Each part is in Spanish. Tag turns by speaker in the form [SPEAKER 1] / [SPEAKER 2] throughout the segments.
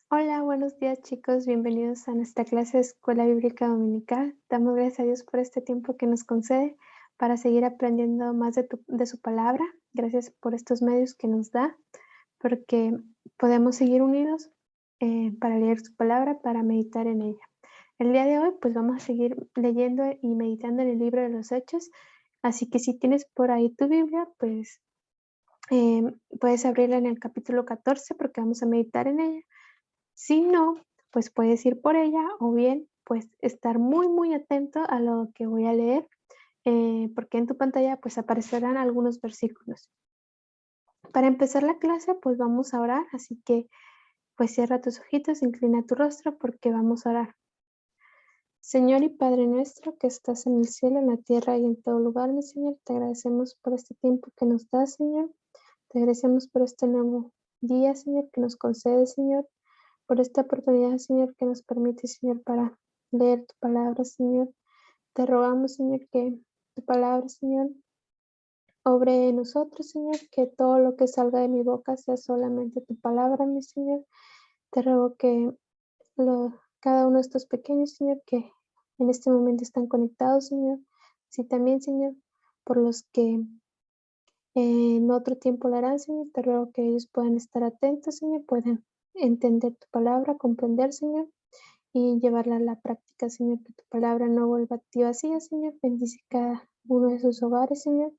[SPEAKER 1] Hola, buenos días chicos, bienvenidos a nuestra clase de Escuela Bíblica Dominical. Damos gracias a Dios por este tiempo que nos concede para seguir aprendiendo más de su palabra. Gracias por estos medios que nos da, porque podemos seguir unidos para leer su palabra, para meditar en ella. El día de hoy pues vamos a seguir leyendo y meditando en el libro de los Hechos, así que si tienes por ahí tu Biblia, pues puedes abrirla en el capítulo 14 porque vamos a meditar en ella. Si no, pues puedes ir por ella o bien, pues estar muy atento a lo que voy a leer, porque en tu pantalla pues aparecerán algunos versículos. Para empezar la clase, pues vamos a orar, así que pues cierra tus ojitos, inclina tu rostro porque vamos a orar. Señor y Padre nuestro que estás en el cielo, en la tierra y en todo lugar, mi Señor, te agradecemos por este tiempo que nos das, Señor. Te agradecemos por este nuevo día, Señor, que nos concedes, Señor, por esta oportunidad, Señor, que nos permite, Señor, para leer tu palabra, Señor. Te rogamos, Señor, que tu palabra, Señor, obre en nosotros, Señor, que todo lo que salga de mi boca sea solamente tu palabra, mi Señor. Te ruego que cada uno de estos pequeños, Señor, que en este momento están conectados, Señor, sí también, Señor, por los que en otro tiempo lo harán, Señor, te ruego que ellos puedan estar atentos, Señor, puedan entender tu palabra, comprender, Señor, y llevarla a la práctica, Señor, que tu palabra no vuelva a ti vacía, Señor. Bendice cada uno de sus hogares, Señor.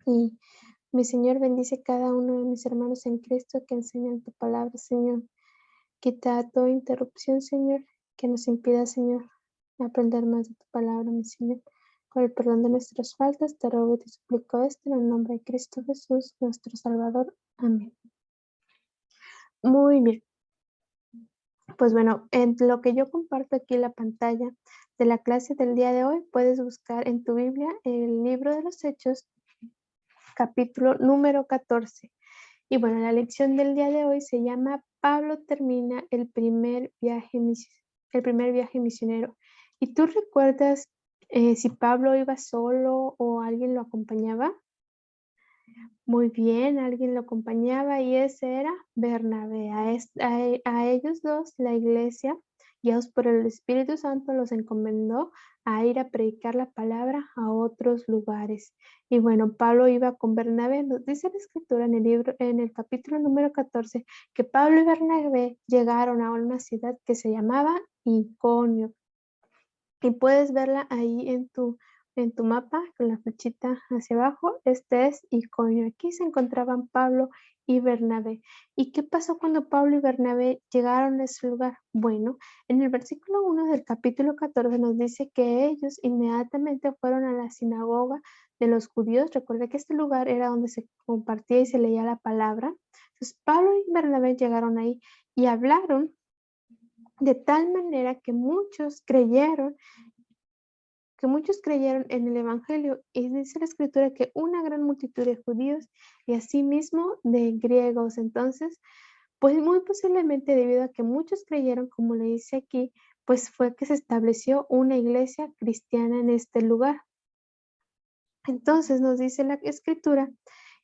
[SPEAKER 1] Y mi Señor, bendice cada uno de mis hermanos en Cristo que enseñan tu palabra, Señor. Quita toda interrupción, Señor, que nos impida, Señor, aprender más de tu palabra, mi Señor. Con el perdón de nuestras faltas, te ruego y te suplico esto en el nombre de Cristo Jesús, nuestro Salvador. Amén. Muy bien. Pues bueno, en lo que yo comparto aquí en la pantalla de la clase del día de hoy, puedes buscar en tu Biblia el libro de los Hechos, capítulo número 14. Y bueno, la lección del día de hoy se llama Pablo termina el primer viaje misionero. ¿Y tú recuerdas si Pablo iba solo o alguien lo acompañaba? Muy bien, alguien lo acompañaba y ese era Bernabé. A ellos dos, la iglesia, guiados por el Espíritu Santo, los encomendó a ir a predicar la palabra a otros lugares. Y bueno, Pablo iba con Bernabé. Nos dice la escritura en el libro, en el capítulo número 14, que Pablo y Bernabé llegaron a una ciudad que se llamaba Iconio. Y puedes verla ahí en tu mapa con la flechita hacia abajo. Este es Iconio. Aquí se encontraban Pablo y Bernabé. ¿Y qué pasó cuando Pablo y Bernabé llegaron a ese lugar? Bueno, en el versículo 1 del capítulo 14 nos dice que ellos inmediatamente fueron a la sinagoga de los judíos. Recuerda que este lugar era donde se compartía y se leía la palabra. Entonces Pablo y Bernabé llegaron ahí y hablaron de tal manera que muchos creyeron en el Evangelio, y dice la Escritura que una gran multitud de judíos y asimismo de griegos. Entonces, pues muy posiblemente debido a que muchos creyeron, como le dice aquí, pues fue que se estableció una iglesia cristiana en este lugar. Entonces nos dice la Escritura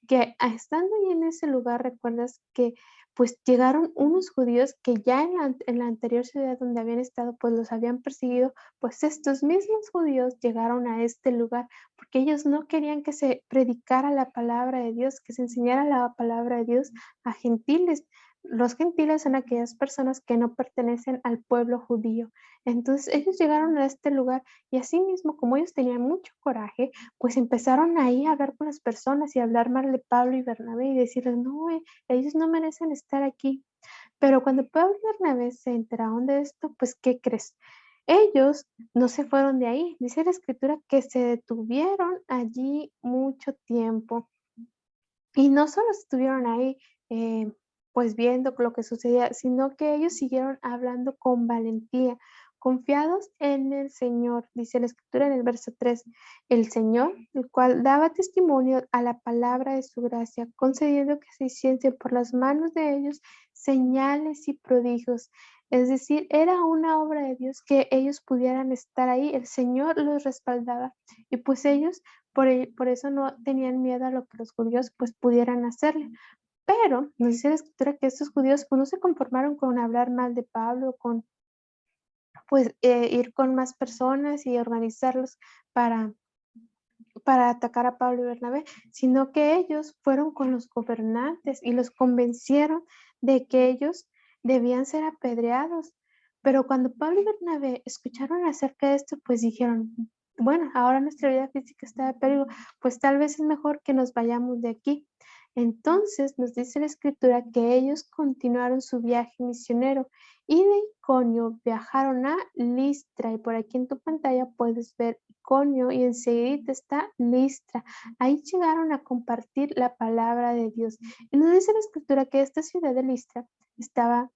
[SPEAKER 1] que estando ahí en ese lugar, recuerdas que pues llegaron unos judíos que ya en la anterior ciudad donde habían estado, pues los habían perseguido, pues estos mismos judíos llegaron a este lugar porque ellos no querían que se predicara la palabra de Dios, que se enseñara la palabra de Dios a gentiles. Los gentiles son aquellas personas que no pertenecen al pueblo judío. Entonces ellos llegaron a este lugar y asimismo, como ellos tenían mucho coraje, pues empezaron ahí a hablar con las personas y a hablar mal de Pablo y Bernabé y decirles, no, ellos no merecen estar aquí. Pero cuando Pablo y Bernabé se enteraron de esto, pues, ¿qué crees? Ellos no se fueron de ahí. Dice la escritura que se detuvieron allí mucho tiempo. Y no solo estuvieron ahí, pues viendo lo que sucedía, sino que ellos siguieron hablando con valentía, confiados en el Señor. Dice la escritura en el verso 3, el Señor, el cual daba testimonio a la palabra de su gracia, concediendo que se hiciesen por las manos de ellos señales y prodigios. Es decir, era una obra de Dios que ellos pudieran estar ahí, el Señor los respaldaba y pues ellos por eso no tenían miedo a lo que los judíos pues pudieran hacerle. Pero nos dice la escritura que estos judíos pues, no se conformaron con hablar mal de Pablo, con pues ir con más personas y organizarlos para, para atacar a Pablo y Bernabé, sino que ellos fueron con los gobernantes y los convencieron de que ellos debían ser apedreados. Pero cuando Pablo y Bernabé escucharon acerca de esto, pues dijeron, bueno, ahora nuestra vida física está de peligro, pues tal vez es mejor que nos vayamos de aquí. Entonces nos dice la escritura que ellos continuaron su viaje misionero y de Iconio viajaron a Listra. Y por aquí en tu pantalla puedes ver Iconio y enseguida está Listra. Ahí llegaron a compartir la palabra de Dios. Y nos dice la escritura que esta ciudad de Listra estaba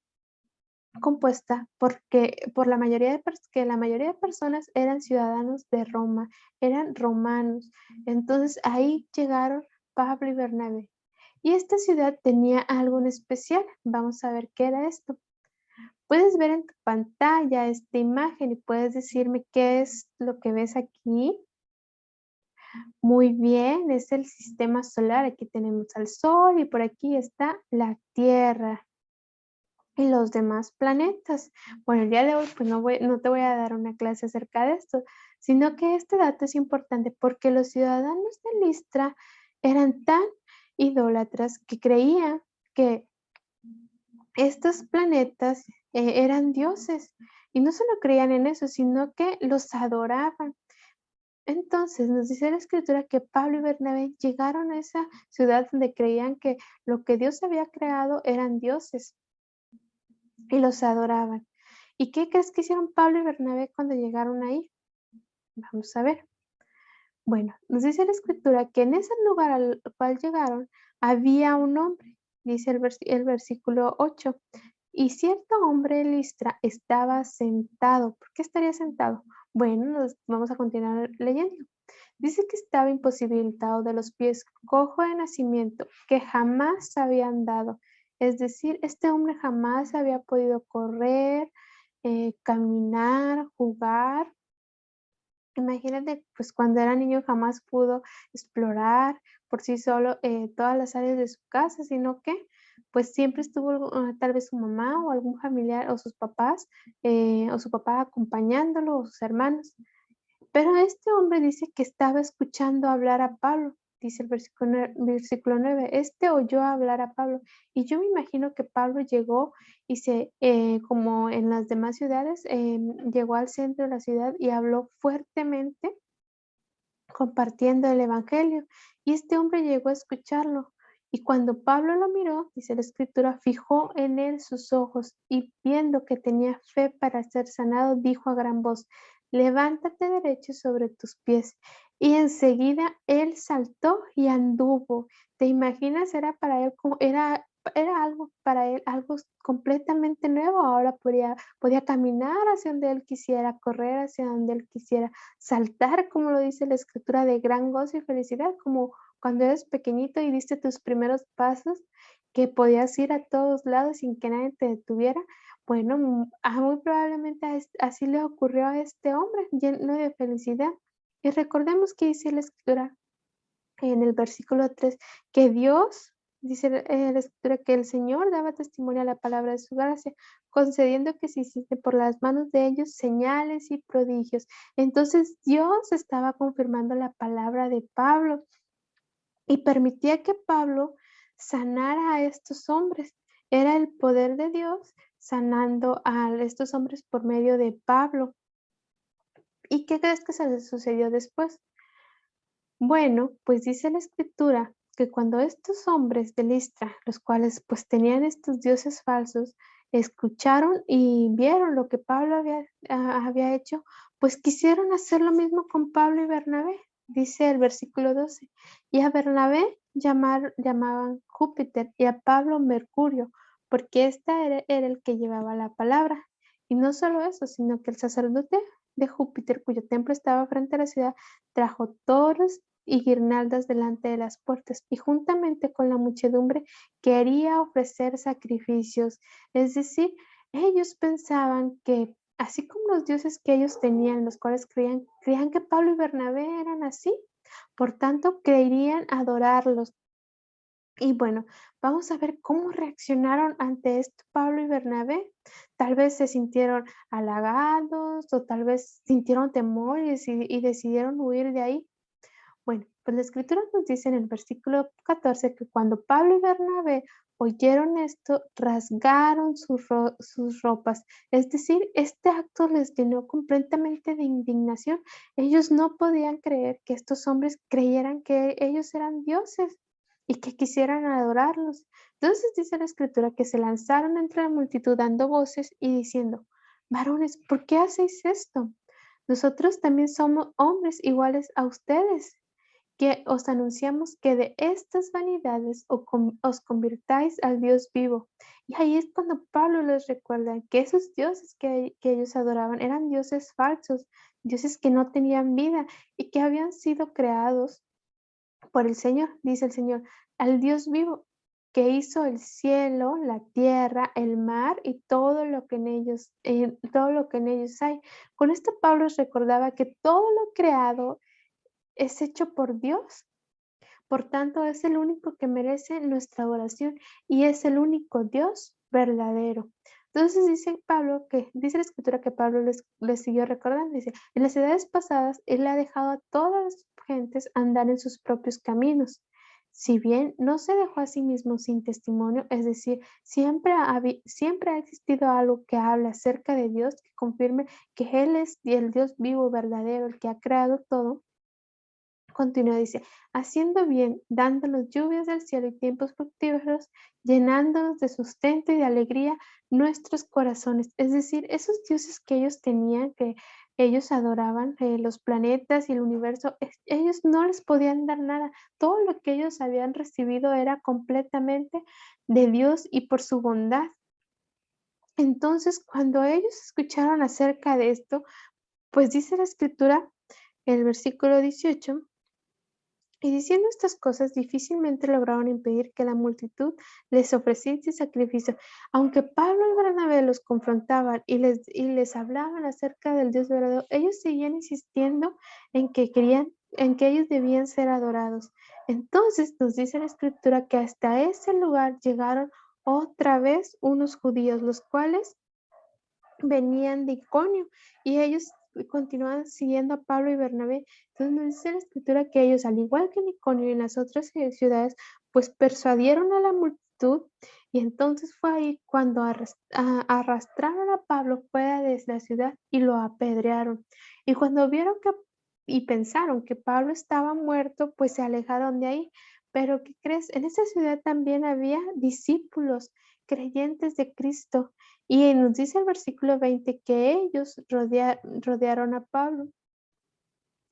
[SPEAKER 1] compuesta por la mayoría que la mayoría de personas eran ciudadanos de Roma, eran romanos. Entonces ahí llegaron Pablo y Bernabé. Y esta ciudad tenía algo en especial. Vamos a ver qué era esto. Puedes ver en tu pantalla esta imagen y puedes decirme qué es lo que ves aquí. Muy bien, es el sistema solar. Aquí tenemos al Sol y por aquí está la Tierra y los demás planetas. Bueno, el día de hoy pues no te voy a dar una clase acerca de esto, sino que este dato es importante porque los ciudadanos de Listra eran tan idólatras que creían que estos planetas eran dioses y no solo creían en eso, sino que los adoraban. Entonces nos dice la escritura que Pablo y Bernabé llegaron a esa ciudad donde creían que lo que Dios había creado eran dioses y los adoraban. ¿Y qué crees que hicieron Pablo y Bernabé cuando llegaron ahí? Vamos a ver. Bueno, nos dice la escritura que en ese lugar al cual llegaron había un hombre, dice el versículo 8. Y cierto hombre de Listra estaba sentado. ¿Por qué estaría sentado? Bueno, vamos a continuar leyendo. Dice que estaba imposibilitado de los pies, cojo de nacimiento, que jamás había andado. Es decir, este hombre jamás había podido correr, caminar, jugar. Imagínate, pues cuando era niño jamás pudo explorar por sí solo todas las áreas de su casa, sino que pues siempre estuvo tal vez su mamá o algún familiar o sus papás o su papá acompañándolo o sus hermanos. Pero este hombre dice que estaba escuchando hablar a Pablo, dice el versículo 9. Este oyó hablar a Pablo. Y yo me imagino que Pablo llegó y como en las demás ciudades, llegó al centro de la ciudad y habló fuertemente compartiendo el evangelio. Y este hombre llegó a escucharlo. Y cuando Pablo lo miró, dice la escritura, fijó en él sus ojos y viendo que tenía fe para ser sanado, dijo a gran voz, levántate derecho sobre tus pies. Y enseguida él saltó y anduvo. ¿Te imaginas? Era algo para él, algo completamente nuevo. Ahora podía caminar hacia donde él quisiera, correr hacia donde él quisiera, saltar, como lo dice la escritura, de gran gozo y felicidad, como cuando eres pequeñito y diste tus primeros pasos, que podías ir a todos lados sin que nadie te detuviera. Bueno, muy probablemente así le ocurrió a este hombre, lleno de felicidad. Y recordemos que dice la escritura en el versículo 3 que Dios, dice la escritura, que el Señor daba testimonio a la palabra de su gracia, concediendo que se hiciese por las manos de ellos señales y prodigios. Entonces Dios estaba confirmando la palabra de Pablo y permitía que Pablo sanara a estos hombres. Era el poder de Dios sanando a estos hombres por medio de Pablo. ¿Y qué crees que se les sucedió después? Bueno, pues dice la escritura que cuando estos hombres de Listra, los cuales pues tenían estos dioses falsos, escucharon y vieron lo que Pablo había hecho, pues quisieron hacer lo mismo con Pablo y Bernabé, dice el versículo 12. Y a Bernabé llamaban Júpiter y a Pablo Mercurio, porque era el que llevaba la palabra. Y no solo eso, sino que el sacerdote de Júpiter, cuyo templo estaba frente a la ciudad, trajo toros y guirnaldas delante de las puertas, y juntamente con la muchedumbre quería ofrecer sacrificios. Es decir, ellos pensaban que, así como los dioses que ellos tenían, los cuales creían que Pablo y Bernabé eran así, por tanto, querían adorarlos. Y bueno, vamos a ver cómo reaccionaron ante esto Pablo y Bernabé. Tal vez se sintieron halagados o tal vez sintieron temor y decidieron huir de ahí. Bueno, pues la escritura nos dice en el versículo 14 que cuando Pablo y Bernabé oyeron esto, rasgaron sus ropas. Es decir, este acto les llenó completamente de indignación. Ellos no podían creer que estos hombres creyeran que ellos eran dioses y que quisieran adorarlos. Entonces dice la escritura que se lanzaron entre la multitud dando voces y diciendo, varones, ¿por qué hacéis esto? Nosotros también somos hombres iguales a ustedes que os anunciamos que de estas vanidades os convirtáis al Dios vivo. Y ahí es cuando Pablo les recuerda que esos dioses que ellos adoraban eran dioses falsos, dioses que no tenían vida y que habían sido creados por el Señor, dice el Señor, al Dios vivo que hizo el cielo, la tierra, el mar y todo lo que en ellos hay. Con esto Pablo les recordaba que todo lo creado es hecho por Dios, por tanto, es el único que merece nuestra oración y es el único Dios verdadero. Entonces dice la escritura que Pablo les siguió recordando, dice, en las edades pasadas él ha dejado a todas las gentes andar en sus propios caminos. Si bien no se dejó a sí mismo sin testimonio, es decir, siempre ha existido algo que habla acerca de Dios, que confirme que Él es el Dios vivo, verdadero, el que ha creado todo. Continúa, dice, haciendo bien, dándonos lluvias del cielo y tiempos fructíferos, llenándonos de sustento y de alegría nuestros corazones. Es decir, esos dioses que ellos tenían, que ellos adoraban, los planetas y el universo, ellos no les podían dar nada. Todo lo que ellos habían recibido era completamente de Dios y por su bondad. Entonces, cuando ellos escucharon acerca de esto, pues dice la escritura, el versículo 18. Y diciendo estas cosas, difícilmente lograron impedir que la multitud les ofreciese sacrificio. Aunque Pablo y Bernabé los confrontaban y les hablaban acerca del Dios verdadero, ellos seguían insistiendo en que ellos debían ser adorados. Entonces nos dice la escritura que hasta ese lugar llegaron otra vez unos judíos, los cuales venían de Iconio y ellos continuaban siguiendo a Pablo y Bernabé. Entonces nos dice la escritura que ellos, al igual que en Iconio y en las otras ciudades, pues persuadieron a la multitud y entonces fue ahí cuando arrastraron a Pablo fuera de la ciudad y lo apedrearon. Y cuando vieron y pensaron que Pablo estaba muerto, pues se alejaron de ahí. Pero ¿qué crees? En esa ciudad también había discípulos creyentes de Cristo. Y nos dice el versículo 20 que ellos rodearon a Pablo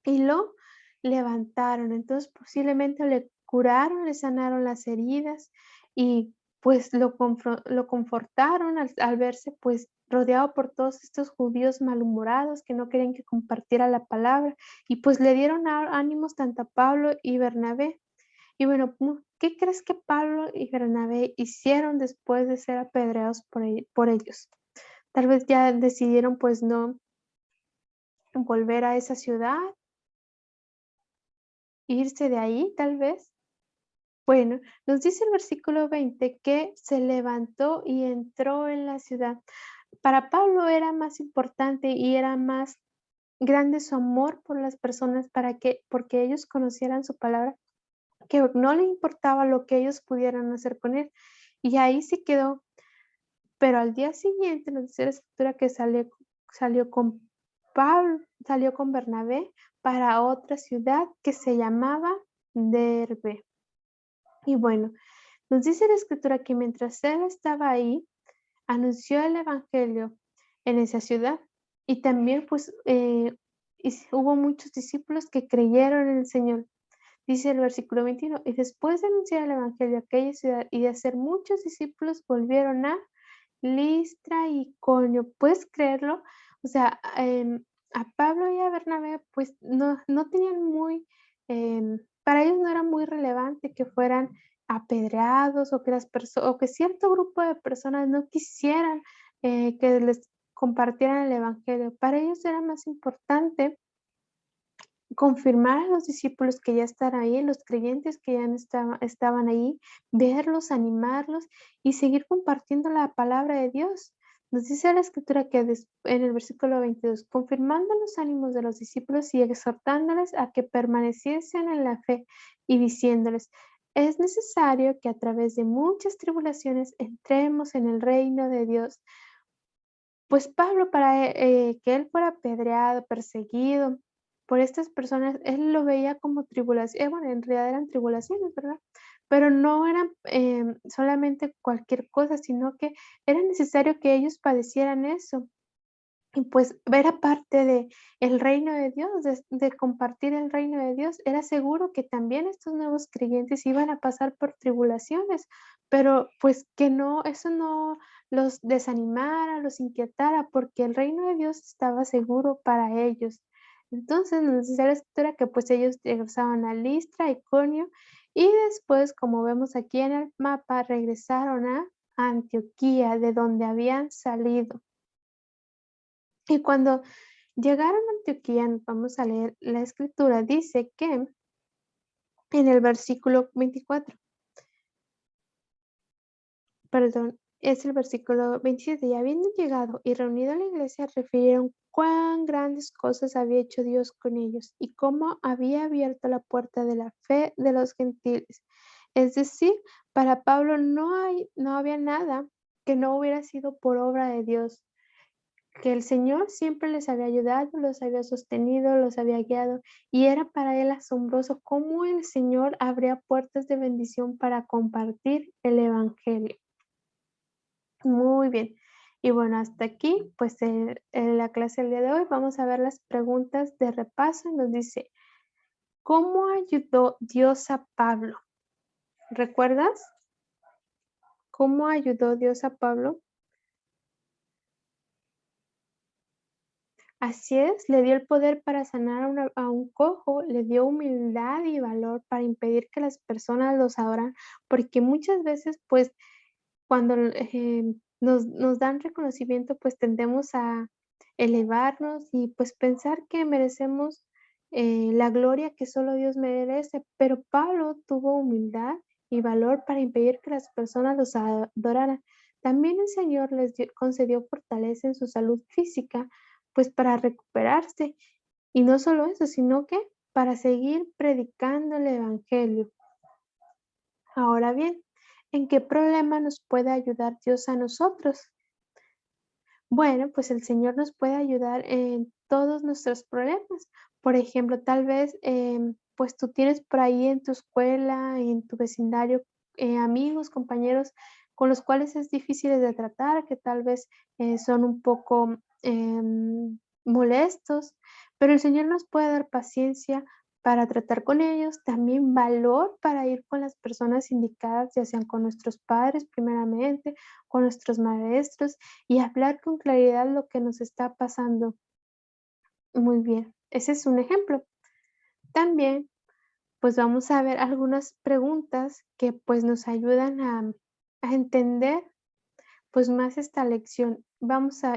[SPEAKER 1] y lo levantaron. Entonces posiblemente le curaron, le sanaron las heridas y pues lo confortaron al verse pues rodeado por todos estos judíos malhumorados que no querían que compartiera la palabra y pues le dieron ánimos tanto a Pablo y Bernabé. Y bueno, ¿qué crees que Pablo y Bernabé hicieron después de ser apedreados por ellos? Tal vez ya decidieron, pues, no volver a esa ciudad, irse de ahí, tal vez. Bueno, nos dice el versículo 20 que se levantó y entró en la ciudad. Para Pablo era más importante y era más grande su amor por las personas porque ellos conocieran su palabra, que no le importaba lo que ellos pudieran hacer con él. Y ahí se quedó. Pero al día siguiente nos dice la escritura que salió con salió con Bernabé para otra ciudad que se llamaba Derbe. Y bueno, nos dice la escritura que mientras él estaba ahí, anunció el evangelio en esa ciudad. Y también pues hubo muchos discípulos que creyeron en el Señor. Dice el versículo 21, y después de anunciar el evangelio a aquella ciudad y de hacer muchos discípulos, volvieron a Listra y Iconio, ¿puedes creerlo? O sea, a Pablo y a Bernabé, pues no tenían para ellos no era muy relevante que fueran apedreados o que o que cierto grupo de personas no quisieran que les compartieran el evangelio. Para ellos era más importante confirmar a los discípulos que ya están ahí, los creyentes que ya no estaban ahí, verlos, animarlos y seguir compartiendo la palabra de Dios. Nos dice la escritura que en el versículo 22, confirmando los ánimos de los discípulos y exhortándoles a que permaneciesen en la fe y diciéndoles, es necesario que a través de muchas tribulaciones entremos en el reino de Dios. Pues Pablo, para que él fuera apedreado, perseguido por estas personas, él lo veía como tribulación, bueno, en realidad eran tribulaciones, ¿verdad? Pero no eran solamente cualquier cosa, sino que era necesario que ellos padecieran eso. Y pues era parte de el reino de Dios, de compartir el reino de Dios. Era seguro que también estos nuevos creyentes iban a pasar por tribulaciones, pero pues que no, eso no los desanimara, los inquietara, porque el reino de Dios estaba seguro para ellos. Entonces nos dice la escritura que pues ellos regresaban a Listra, Iconio, y después, como vemos aquí en el mapa, regresaron a Antioquía, de donde habían salido. Y cuando llegaron a Antioquía, vamos a leer la escritura, dice que en el versículo 24, perdón, es el versículo 27, y habiendo llegado y reunido a la iglesia, refirieron cuán grandes cosas había hecho Dios con ellos y cómo había abierto la puerta de la fe de los gentiles. Es decir, para Pablo no había nada que no hubiera sido por obra de Dios. Que el Señor siempre les había ayudado, los había sostenido, los había guiado, y era para él asombroso cómo el Señor abría puertas de bendición para compartir el evangelio. Muy bien. Y bueno, hasta aquí, pues en la clase del día de hoy vamos a ver las preguntas de repaso. Nos dice, ¿cómo ayudó Dios a Pablo? ¿Recuerdas? ¿Cómo ayudó Dios a Pablo? Así es, le dio el poder para sanar a un cojo, le dio humildad y valor para impedir que las personas los adoran, porque muchas veces, pues, cuando nos dan reconocimiento, pues tendemos a elevarnos y pues pensar que merecemos la gloria que solo Dios merece, pero Pablo tuvo humildad y valor para impedir que las personas los adoraran. También el Señor concedió fortaleza en su salud física, pues para recuperarse. Y no solo eso, sino que para seguir predicando el Evangelio. Ahora bien, ¿en qué problema nos puede ayudar Dios a nosotros? Bueno, pues el Señor nos puede ayudar en todos nuestros problemas. Por ejemplo, tal vez, pues tú tienes por ahí en tu escuela, en tu vecindario, amigos, compañeros con los cuales es difícil de tratar, que tal vez son un poco molestos, pero el Señor nos puede dar paciencia para tratar con ellos, también valor para ir con las personas indicadas, ya sean con nuestros padres primeramente, con nuestros maestros y hablar con claridad lo que nos está pasando. Muy bien, ese es un ejemplo. También, pues vamos a ver algunas preguntas que pues nos ayudan a entender pues más esta lección. Vamos a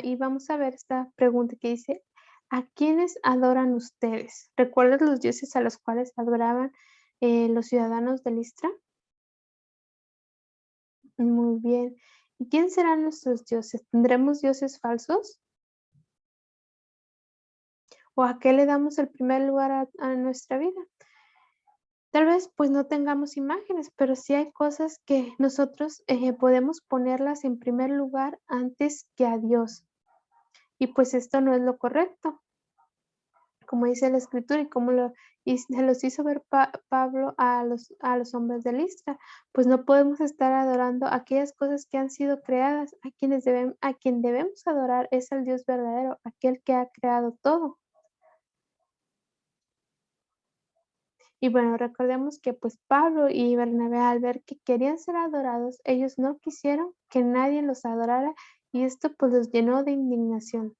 [SPEAKER 1] ver esta pregunta que dice, ¿a quiénes adoran ustedes? ¿Recuerdas los dioses a los cuales adoraban los ciudadanos de Listra? Muy bien. ¿Y quién serán nuestros dioses? ¿Tendremos dioses falsos? ¿O a qué le damos el primer lugar a nuestra vida? Tal vez pues no tengamos imágenes, pero sí hay cosas que nosotros podemos ponerlas en primer lugar antes que a Dios. Y pues esto no es lo correcto, como dice la escritura y como se los hizo ver Pablo a los hombres de Listra, pues no podemos estar adorando aquellas cosas que han sido creadas, a quien debemos adorar es al Dios verdadero, aquel que ha creado todo. Y bueno, recordemos que pues Pablo y Bernabé al ver que querían ser adorados, ellos no quisieron que nadie los adorara y esto pues los llenó de indignación.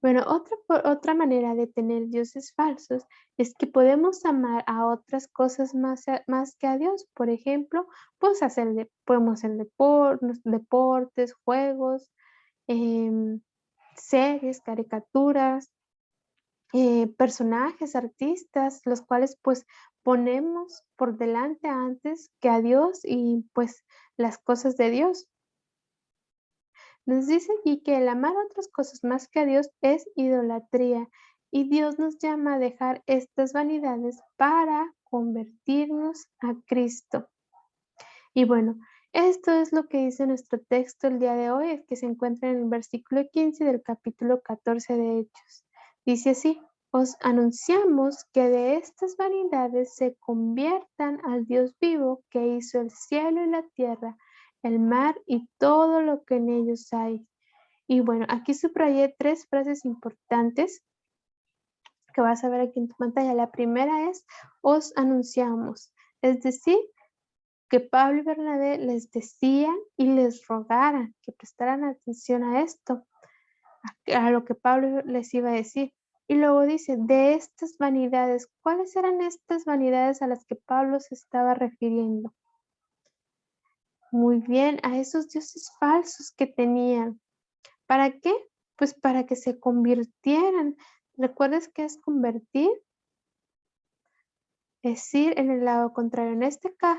[SPEAKER 1] Bueno, otra manera de tener dioses falsos es que podemos amar a otras cosas más que a Dios. Por ejemplo, pues podemos hacer deportes, juegos, em, series, caricaturas, personajes, artistas, los cuales pues ponemos por delante antes que a Dios y pues las cosas de Dios. Nos dice aquí que el amar otras cosas más que a Dios es idolatría y Dios nos llama a dejar estas vanidades para convertirnos a Cristo. Y bueno, esto es lo que dice nuestro texto el día de hoy, el que se encuentra en el versículo 15 del capítulo 14 de Hechos. Dice así: os anunciamos que de estas vanidades se conviertan al Dios vivo que hizo el cielo y la tierra, el mar y todo lo que en ellos hay. Y bueno, aquí subrayé tres frases importantes que vas a ver aquí en tu pantalla. La primera es: os anunciamos, es decir, que Pablo y Bernabé les decían y les rogaran que prestaran atención a esto, a lo que Pablo les iba a decir. Y luego dice, de estas vanidades, ¿cuáles eran estas vanidades a las que Pablo se estaba refiriendo? Muy bien, a esos dioses falsos que tenían. ¿Para qué? Pues para que se convirtieran. ¿Recuerdas qué es convertir? Es ir en el lado contrario.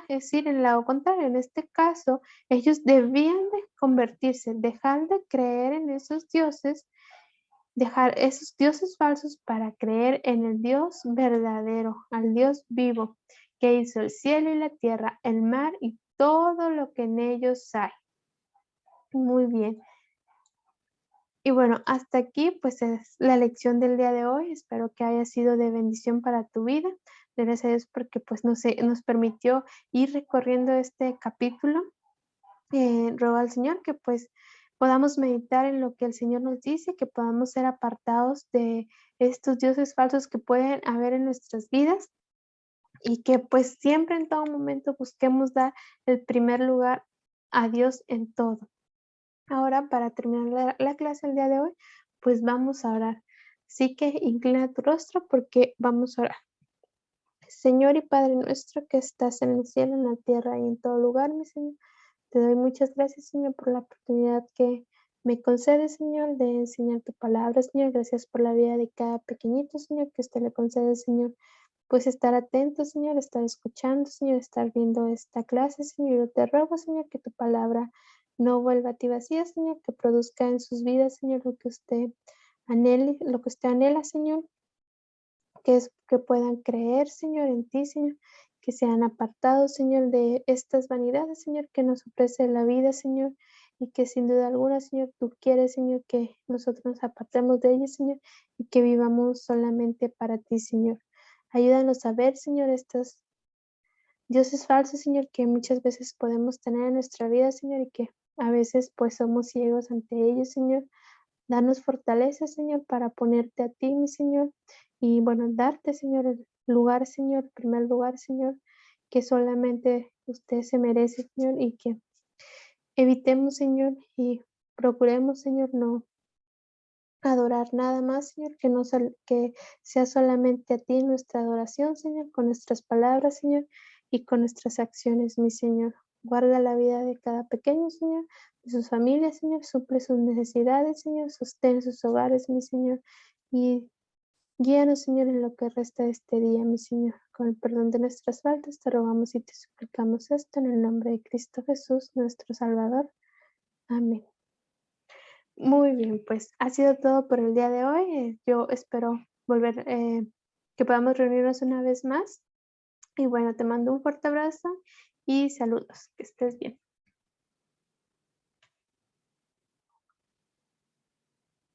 [SPEAKER 1] Es ir en el lado contrario. En este caso, ellos debían de convertirse, dejar de creer en esos dioses, dejar esos dioses falsos para creer en el Dios verdadero, al Dios vivo, que hizo el cielo y la tierra, el mar y todo lo que en ellos hay. Muy bien. Y bueno, hasta aquí pues es la lección del día de hoy. Espero que haya sido de bendición para tu vida. Gracias a Dios porque pues nos permitió ir recorriendo este capítulo. Ruego al Señor que pues podamos meditar en lo que el Señor nos dice, que podamos ser apartados de estos dioses falsos que pueden haber en nuestras vidas y que pues siempre en todo momento busquemos dar el primer lugar a Dios en todo. Ahora, para terminar la clase el día de hoy, pues vamos a orar. Así que inclina tu rostro porque vamos a orar. Señor y Padre nuestro que estás en el cielo, en la tierra y en todo lugar, mi Señor, te doy muchas gracias, Señor, por la oportunidad que me concedes, Señor, de enseñar tu palabra, Señor. Gracias por la vida de cada pequeñito, Señor, que usted le concede, Señor. Pues estar atento, Señor, estar escuchando, Señor, estar viendo esta clase, Señor. Yo te ruego, Señor, que tu palabra no vuelva a ti vacía, Señor, que produzca en sus vidas, Señor, lo que usted anhele, lo que usted anhela, Señor, que es que puedan creer, Señor, en ti, Señor, que sean apartados, Señor, de estas vanidades, Señor, que nos ofrece la vida, Señor, y que sin duda alguna, Señor, tú quieres, Señor, que nosotros nos apartemos de ellas, Señor, y que vivamos solamente para ti, Señor. Ayúdanos a ver, Señor, estos dioses falsos, Señor, que muchas veces podemos tener en nuestra vida, Señor, y que a veces pues somos ciegos ante ellos, Señor. Danos fortaleza, Señor, para ponerte a ti, mi Señor, y bueno, darte, Señor, el lugar, Señor, el primer lugar, Señor, que solamente usted se merece, Señor, y que evitemos, Señor, y procuremos, Señor, no adorar nada más, Señor, que sea solamente a ti nuestra adoración, Señor, con nuestras palabras, Señor, y con nuestras acciones, mi Señor. Guarda la vida de cada pequeño, Señor, de sus familias, Señor, suple sus necesidades, Señor, sostén sus hogares, mi Señor, y guíanos, Señor, en lo que resta de este día, mi Señor. Con el perdón de nuestras faltas, te rogamos y te suplicamos esto en el nombre de Cristo Jesús, nuestro Salvador. Amén. Muy bien, pues ha sido todo por el día de hoy. Yo espero volver, que podamos reunirnos una vez más. Y bueno, te mando un fuerte abrazo y saludos. Que estés bien.